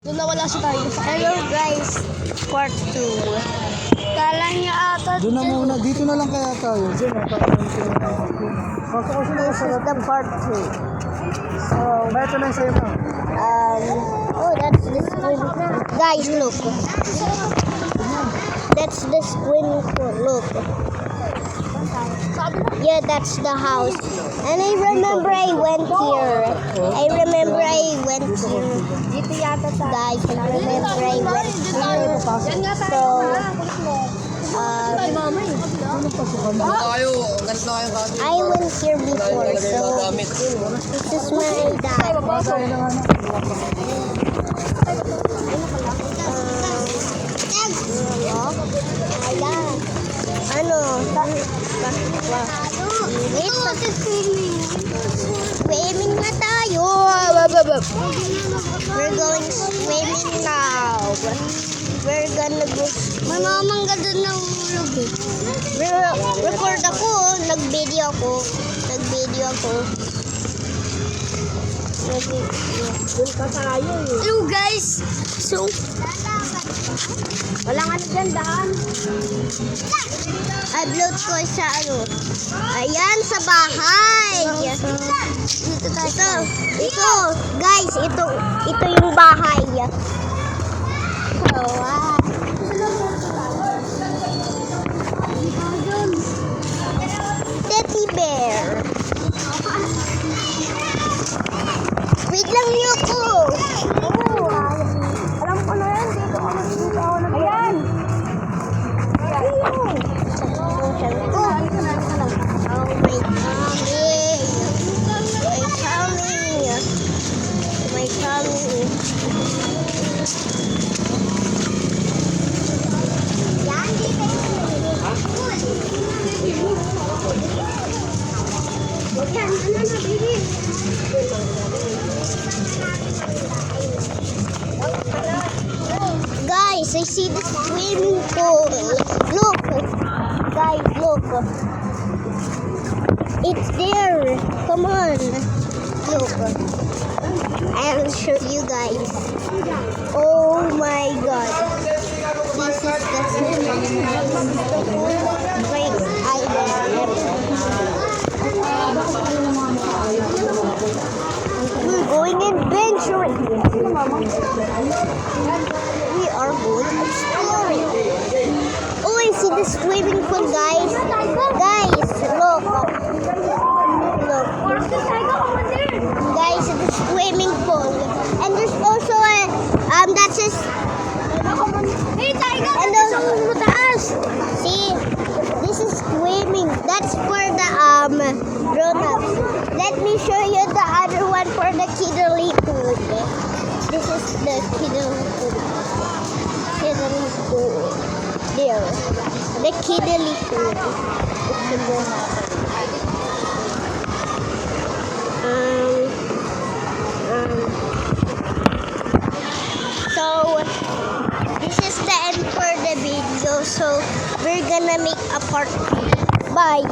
Doon nawala si tayo. Hello guys, part 2. Kala niya ata Doon na muna, dito na lang kaya tayo. Diyan na, this is the part 2. So, ba ito lang sa'yo pa? oh, that's the swimming pool. Guys, look. That's the swimming pool, look. Yeah, that's the house. And I remember I went here. I remember I went here. Guys, I remember I went here. So, I went here before. So, this is my dad. Ayan. Ano? Swimming na tayo. We're going swimming now. We're gonna go. May mamangga doon na ulog eh. Record ako. Nag-video ako. Hello guys. So, walang ano dyan, daan. Upload ko sa ano. Ayan, sa bahay. Ito, guys, ito yung bahay. Oh, wow. Teddy bear. Wait lang niyo ko. Alam ko na yan. Dito ako na. Ayan. My tummy. Guys, I see the swimming pool. Look. Guys, look. It's there. Come on. Look. I'll show you guys. Oh my god. This is the swimming place I ever. We're going adventuring. We are going exploring. Oh, I see the swimming pool, guys. Guys, look. Guys, the swimming pool. And there's also a, that's just, and see, this is swimming. That's for the, grown-ups. Let me show you the other one for the kiddly pool. This is the kiddly pool. There. The kiddly pool. It's the grown-up. So, this is the end for the video. So, we're gonna make a part 2. Bye.